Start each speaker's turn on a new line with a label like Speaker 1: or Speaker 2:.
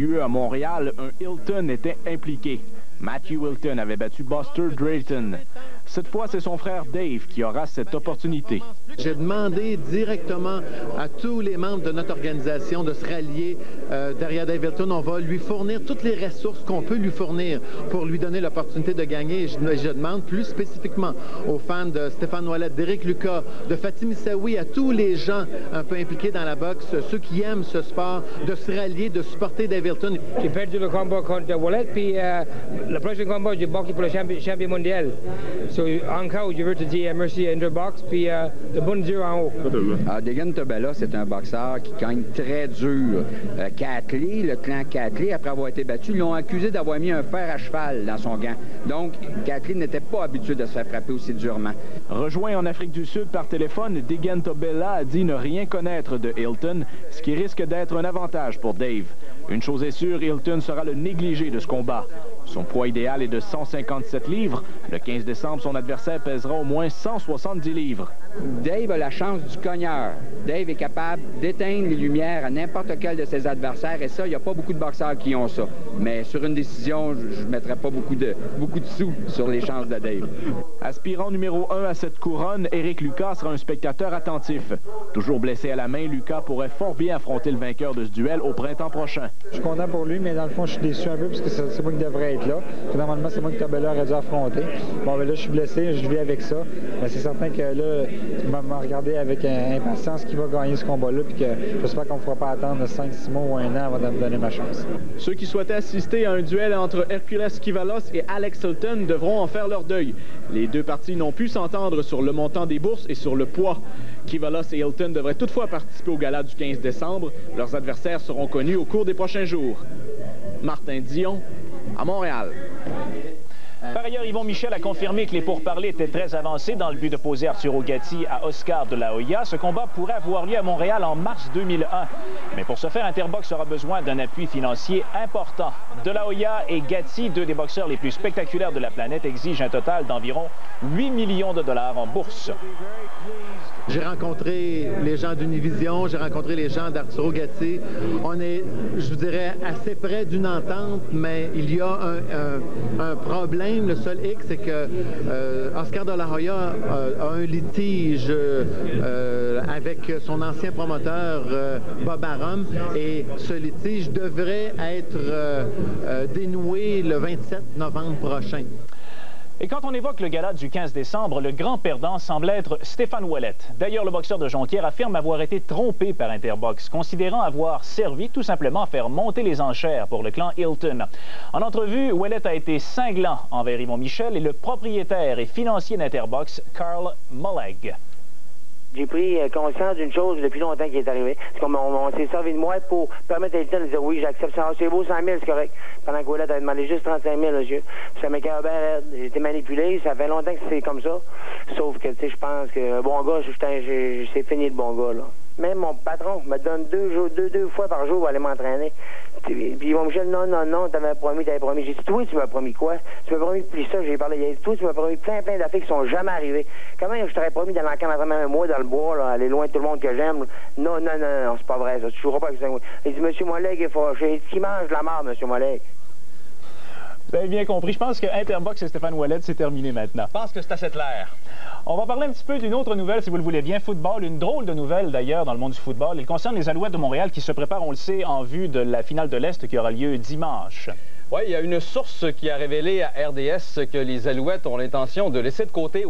Speaker 1: lieu à Montréal, un Hilton était impliqué. Matthew Hilton avait battu Buster Drayton. Cette fois, c'est son frère Dave qui aura cette opportunité.
Speaker 2: J'ai demandé directement à tous les membres de notre organisation de se rallier derrière Dave Hilton. On va lui fournir toutes les ressources qu'on peut lui fournir pour lui donner l'opportunité de gagner. Et je demande plus spécifiquement aux fans de Stéphane Ouellet, d'Éric Lucas, de Fatim Issaoui, à tous les gens un peu impliqués dans la boxe, ceux qui aiment ce sport, de se rallier, de supporter Dave Hilton.
Speaker 3: J'ai perdu le combat contre Ouellet, puis le prochain combat, j'ai boxé pour le champion mondial. Encore, je veux te dire merci à Interbox, puis de bonne Dieu en haut.
Speaker 4: Degan Tobela, c'est un boxeur qui gagne très dur. Catley, le clan Catley, après avoir été battu, l'ont accusé d'avoir mis un fer à cheval dans son gant. Donc, Catley n'était pas habitué de se faire frapper aussi durement.
Speaker 1: Rejoint en Afrique du Sud par téléphone, Degan Tobela a dit ne rien connaître de Hilton, ce qui risque d'être un avantage pour Dave. Une chose est sûre, Hilton sera le négligé de ce combat. Son poids idéal est de 157 livres. Le 15 décembre, son adversaire pèsera au moins 170 livres.
Speaker 4: Dave a la chance du cogneur. Dave est capable d'éteindre les lumières à n'importe quel de ses adversaires, et ça, il n'y a pas beaucoup de boxeurs qui ont ça. Mais sur une décision, je ne mettrai pas beaucoup de sous sur les chances de Dave.
Speaker 1: Aspirant numéro 1 à cette couronne, Éric Lucas sera un spectateur attentif. Toujours blessé à la main, Lucas pourrait fort bien affronter le vainqueur de ce duel au printemps prochain.
Speaker 5: Je suis content pour lui, mais dans le fond, je suis déçu un peu parce que c'est moi qui devrais être là. Normalement, c'est moi que Tobela aurait dû affronter. Bon, ben là, je suis blessé, je vis avec ça. Mais c'est certain que là, tu m'as regardé avec impatience qui va gagner ce combat-là, puis que j'espère qu'on ne fera pas attendre 5-6 mois ou un an avant de me donner ma chance.
Speaker 1: Ceux qui souhaitaient assister à un duel entre Hercules Kivalos et Alex Hilton devront en faire leur deuil. Les deux parties n'ont pu s'entendre sur le montant des bourses et sur le poids. Kivalos et Hilton devraient toutefois participer au gala du 15 décembre. Leurs adversaires seront connus au cours des prochains jours. Martin Dion, à Montréal.
Speaker 6: Par ailleurs, Yvon Michel a confirmé que les pourparlers étaient très avancés dans le but d'opposer Arturo Gatti à Oscar de la Hoya. Ce combat pourrait avoir lieu à Montréal en mars 2001. Mais pour ce faire, Interbox aura besoin d'un appui financier important. De la Hoya et Gatti, deux des boxeurs les plus spectaculaires de la planète, exigent un total d'environ 8 millions de dollars en bourse.
Speaker 2: J'ai rencontré les gens d'Univision, j'ai rencontré les gens d'Arturo Gatti. On est, je vous dirais, assez près d'une entente, mais il y a un problème. Le seul hic, c'est que Oscar de la Hoya a un litige avec son ancien promoteur Bob Arum, et ce litige devrait être dénoué le 27 novembre prochain.
Speaker 6: Et quand on évoque le gala du 15 décembre, le grand perdant semble être Stéphane Ouellet. D'ailleurs, le boxeur de Jonquière affirme avoir été trompé par Interbox, considérant avoir servi tout simplement à faire monter les enchères pour le clan Hilton. En entrevue, Ouellet a été cinglant envers Yvon Michel et le propriétaire et financier d'Interbox, Carl Mulleg.
Speaker 7: J'ai pris conscience d'une chose depuis longtemps qui est arrivée. C'est qu'on s'est servi de moi pour permettre à Hilton de dire oui, j'accepte ça. C'est beau, 100 000, c'est correct. Pendant que Ouellet avait demandé juste 35 000, monsieur. Puis ça m'écoeure bien raide. J'ai été manipulé. Ça fait longtemps que c'est comme ça. Sauf que, tu sais, je pense que, bon gars, c'est fini le bon gars, là. Même mon patron me donne deux fois par jour pour aller m'entraîner. Puis Yvon Michel, non, t'avais promis. J'ai dit, toi, tu m'as promis quoi? Tu m'as promis plus ça, j'ai parlé. Il a dit, toi, tu m'as promis plein d'affaires qui sont jamais arrivées. Comment je t'aurais promis d'aller en camp d'entraînement un mois dans le bois, là, aller loin de tout le monde que j'aime? Non, c'est pas vrai, ça. Tu joueras pas avec ça. Il dit, monsieur Mulleg est fâché. Il dit, qui mange de la marde, monsieur Mulleg?
Speaker 6: Vous avez bien compris. Je pense que Interbox et Stéphane Ouellet, c'est terminé maintenant.
Speaker 8: Je pense que c'est assez clair.
Speaker 6: On va parler un petit peu d'une autre nouvelle, si vous le voulez bien, football. Une drôle de nouvelle, d'ailleurs, dans le monde du football. Il concerne les Alouettes de Montréal qui se préparent, on le sait, en vue de la finale de l'Est qui aura lieu dimanche.
Speaker 8: Oui, il y a une source qui a révélé à RDS que les Alouettes ont l'intention de laisser de côté